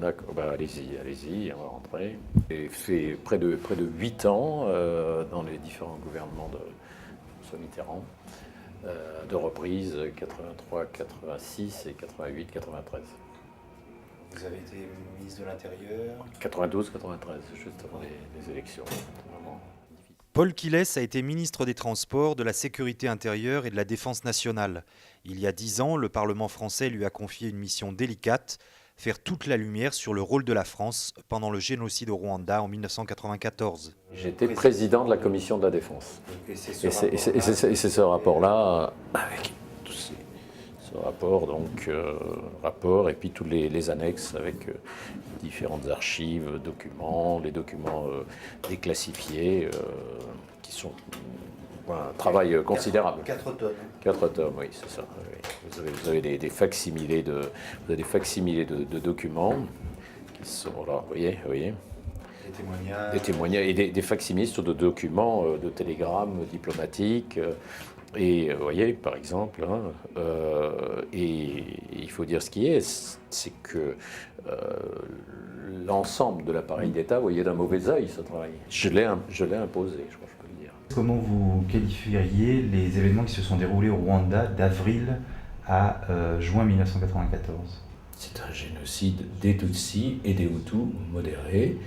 D'accord, bah, allez-y, on va rentrer. J'ai fait près de 8 ans dans les différents gouvernements de François Mitterrand, de reprise 83, 86 et 88, 93. Vous avez été ministre de l'Intérieur. 92, 93, juste avant les élections. Vraiment. Paul Quillès a été ministre des Transports, de la Sécurité intérieure et de la Défense nationale. Il y a 10 ans, le Parlement français lui a confié une mission délicate, faire toute la lumière sur le rôle de la France pendant le génocide au Rwanda en 1994. J'étais président de la commission de la Défense. Et c'est C'est ce rapport-là, avec tous ce rapport, donc rapport, et puis tous les annexes avec différentes archives, documents, les documents déclassifiés, qui sont un travail considérable. 4 tonnes. 4 tomes, oui, c'est ça. Oui. Vous avez des facsimilés de documents qui sont là, vous voyez. Des témoignages. Des témoignages et des facsimilés sur de documents, de télégrammes diplomatiques. Et vous voyez, par exemple, et il faut dire ce qui est, c'est que l'ensemble de l'appareil d'État voyait d'un mauvais œil ce travail. Je l'ai imposé, je crois que je peux le dire. Comment vous qualifieriez les événements qui se sont déroulés au Rwanda d'avril à juin 1994 ? C'est un génocide des Tutsis et des Hutus modérés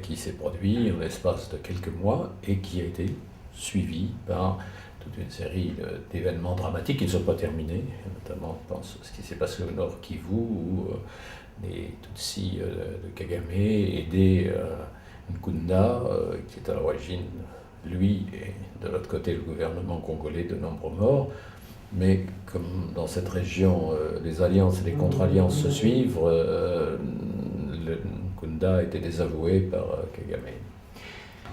qui s'est produit en l'espace de quelques mois et qui a été suivi par toute une série d'événements dramatiques qui ne sont pas terminés, notamment je pense à ce qui s'est passé au Nord Kivu où les Tutsis de Kagame et des Nkunda, qui est à l'origine, lui, et de l'autre côté le gouvernement congolais, de nombreux morts. Mais comme dans cette région, les alliances et les contre-alliances se suivent, le Nkunda a été désavoué par Kagame.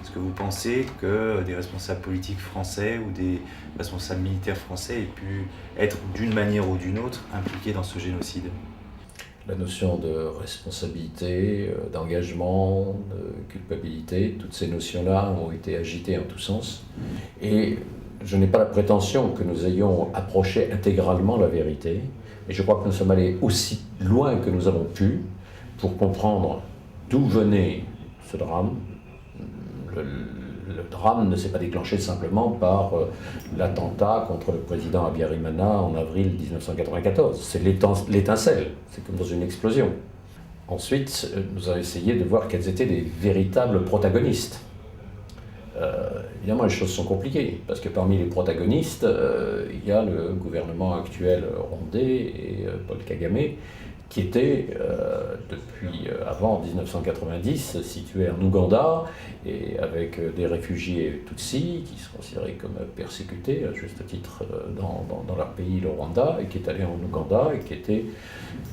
Est-ce que vous pensez que des responsables politiques français ou des responsables militaires français aient pu être d'une manière ou d'une autre impliqués dans ce génocide ? La notion de responsabilité, d'engagement, de culpabilité, toutes ces notions-là ont été agitées en tous sens. Et je n'ai pas la prétention que nous ayons approché intégralement la vérité, mais je crois que nous sommes allés aussi loin que nous avons pu pour comprendre d'où venait ce drame. Le drame ne s'est pas déclenché simplement par l'attentat contre le président Habyarimana en avril 1994. C'est l'étincelle, c'est comme dans une explosion. Ensuite, nous avons essayé de voir quels étaient les véritables protagonistes. Évidemment, les choses sont compliquées, parce que parmi les protagonistes, il y a le gouvernement actuel rwandais et Paul Kagame, qui était, depuis avant 1990, situé en Ouganda, et avec des réfugiés Tutsis, qui sont considérés comme persécutés, à juste titre, dans leur pays, le Rwanda, et qui est allé en Ouganda, et qui étaient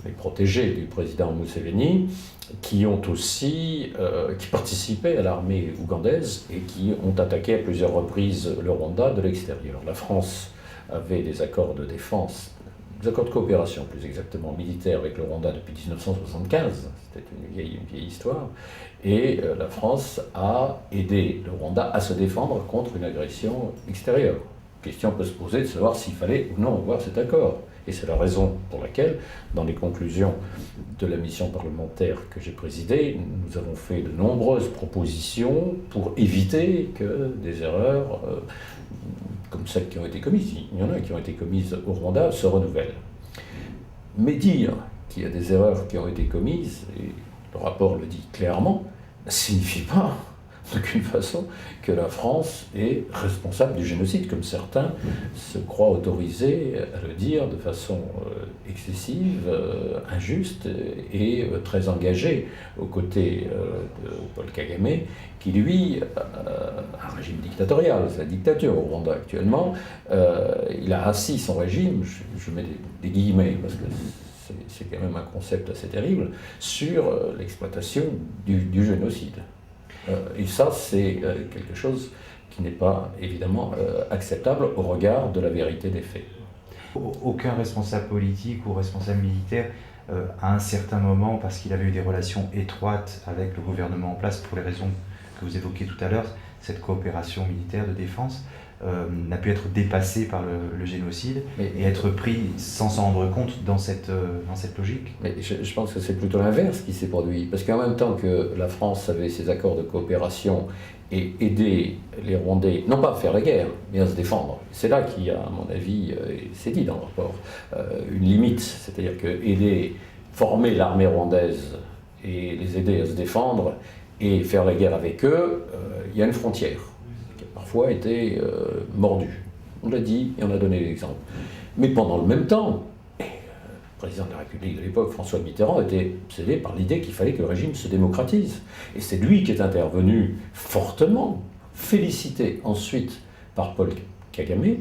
les protégés du président Museveni, qui ont aussi, qui participaient à l'armée ougandaise, et qui ont attaqué à plusieurs reprises le Rwanda de l'extérieur. La France avait des accords de défense, des accords de coopération plus exactement militaire avec le Rwanda depuis 1975, c'était une vieille histoire, et la France a aidé le Rwanda à se défendre contre une agression extérieure. La question peut se poser de savoir s'il fallait ou non voir cet accord. Et c'est la raison pour laquelle, dans les conclusions de la mission parlementaire que j'ai présidée, nous avons fait de nombreuses propositions pour éviter que des erreurs comme celles qui ont été commises, il y en a qui ont été commises au Rwanda, se renouvellent. Mais dire qu'il y a des erreurs qui ont été commises, et le rapport le dit clairement, ne signifie pas d'aucune façon que la France est responsable du génocide, comme certains se croient autorisés à le dire de façon excessive, injuste et très engagée aux côtés de Paul Kagame, qui lui a un régime dictatorial, c'est la dictature au Rwanda actuellement. Il a assis son régime, je mets des guillemets parce que c'est quand même un concept assez terrible, sur l'exploitation du génocide. Et ça, c'est quelque chose qui n'est pas évidemment acceptable au regard de la vérité des faits. Aucun responsable politique ou responsable militaire, à un certain moment, parce qu'il avait eu des relations étroites avec le gouvernement en place, pour les raisons que vous évoquiez tout à l'heure, cette coopération militaire de défense, n'a pu être dépassé par le génocide et être pris sans s'en rendre compte dans cette logique. Mais je pense que c'est plutôt l'inverse qui s'est produit. Parce qu'en même temps que la France avait ses accords de coopération et aidait les Rwandais, non pas à faire la guerre, mais à se défendre. C'est là qu'il y a, à mon avis, et c'est dit dans le rapport, une limite. C'est-à-dire que aider, former l'armée rwandaise et les aider à se défendre et faire la guerre avec eux, il y a une frontière qui a parfois été mordue. On l'a dit et on a donné l'exemple. Mais pendant le même temps, le président de la République de l'époque, François Mitterrand, était obsédé par l'idée qu'il fallait que le régime se démocratise. Et c'est lui qui est intervenu fortement, félicité ensuite par Paul Kagame,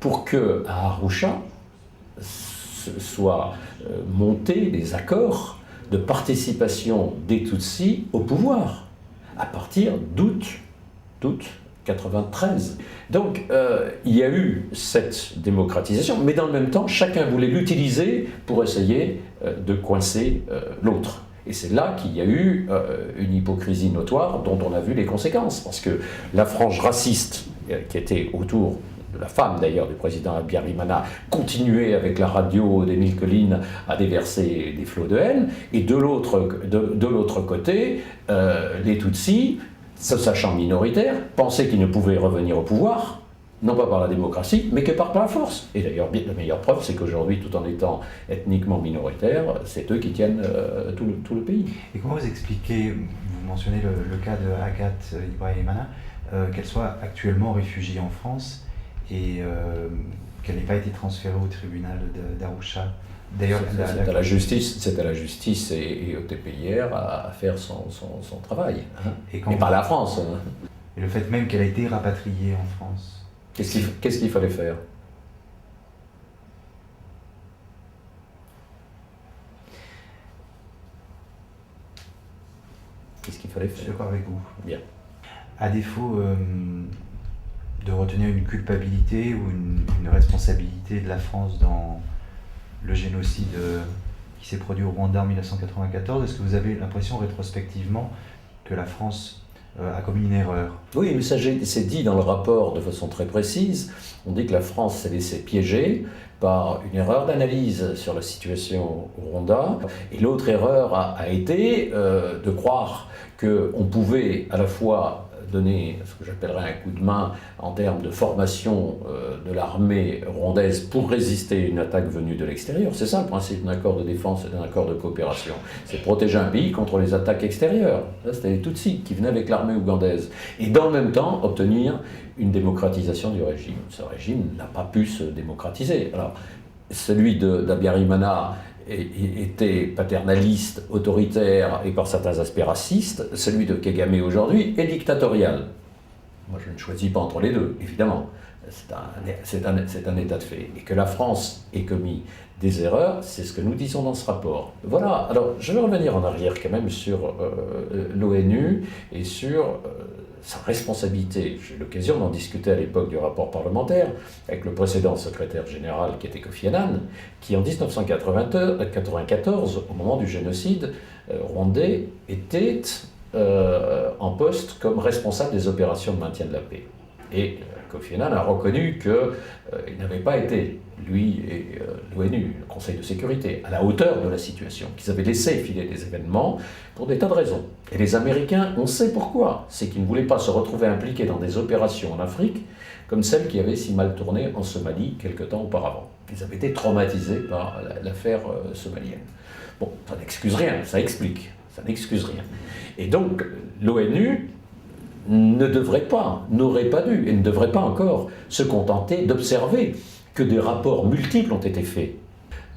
pour que à Arusha soient montés des accords de participation des Tutsis au pouvoir, à partir d'août 1993. Donc il y a eu cette démocratisation, mais dans le même temps, chacun voulait l'utiliser pour essayer de coincer l'autre. Et c'est là qu'il y a eu une hypocrisie notoire dont on a vu les conséquences, parce que la frange raciste qui était autour de la femme d'ailleurs du président Habyarimana, continuait avec la radio d'Émile Colline à déverser des flots de haine, et de l'autre côté, les Tutsis, se sachant minoritaires, pensaient qu'ils ne pouvaient revenir au pouvoir, non pas par la démocratie, mais que par la force. Et d'ailleurs, la meilleure preuve, c'est qu'aujourd'hui, tout en étant ethniquement minoritaires, c'est eux qui tiennent tout le pays. Et comment vous expliquez, vous mentionnez le cas de Agathe Ibrahimana, qu'elle soit actuellement réfugiée en France et qu'elle n'ait pas été transférée au tribunal d'Arusha? D'ailleurs, c'est à la justice et au TPIR à faire son travail, hein. Et pas la France. Hein. Et le fait même qu'elle a été rapatriée en France. Qu'est-ce qu'il fallait faire? Qu'est-ce qu'il fallait faire? Je suis d'accord avec vous. Bien. À défaut de retenir une culpabilité ou une responsabilité de la France dans le génocide qui s'est produit au Rwanda en 1994, est-ce que vous avez l'impression rétrospectivement que la France a commis une erreur? Oui, mais ça c'est dit dans le rapport de façon très précise. On dit que la France s'est laissée piéger par une erreur d'analyse sur la situation au Rwanda. Et l'autre erreur a été de croire qu'on pouvait à la fois donner ce que j'appellerais un coup de main en termes de formation de l'armée rwandaise pour résister à une attaque venue de l'extérieur. C'est ça le principe d'un accord de défense et d'un accord de coopération. C'est protéger un pays contre les attaques extérieures. Là, c'était les Tutsis qui venaient avec l'armée ougandaise. Et dans le même temps, obtenir une démocratisation du régime. Ce régime n'a pas pu se démocratiser. Alors, celui d'Habyarimana était paternaliste, autoritaire et par certains aspects raciste. Celui de Kagame aujourd'hui est dictatorial. Moi, je ne choisis pas entre les deux, évidemment. C'est un état de fait. Et que la France ait commis des erreurs, c'est ce que nous disons dans ce rapport. Voilà, alors je vais revenir en arrière quand même sur l'ONU et sur sa responsabilité. J'ai eu l'occasion d'en discuter à l'époque du rapport parlementaire avec le précédent secrétaire général qui était Kofi Annan, qui en 1994, au moment du génocide rwandais, était en poste comme responsable des opérations de maintien de la paix. Et Kofi Annan a reconnu qu'il n'avait pas été, lui et l'ONU, le Conseil de sécurité, à la hauteur de la situation, qu'ils avaient laissé filer des événements pour des tas de raisons. Et les Américains, on sait pourquoi. C'est qu'ils ne voulaient pas se retrouver impliqués dans des opérations en Afrique comme celle qui avait si mal tourné en Somalie quelque temps auparavant. Ils avaient été traumatisés par l'affaire somalienne. Bon, ça n'excuse rien, ça explique. Ça n'excuse rien. Et donc, l'ONU n'aurait pas dû, et ne devrait pas encore se contenter d'observer que des rapports multiples ont été faits.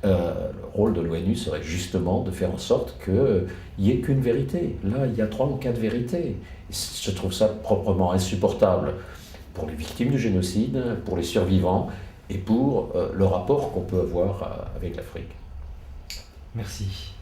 Le rôle de l'ONU serait justement de faire en sorte qu'il n'y ait qu'une vérité. Là, il y a 3 ou 4 vérités. Je trouve ça proprement insupportable pour les victimes du génocide, pour les survivants et pour le rapport qu'on peut avoir avec l'Afrique. Merci.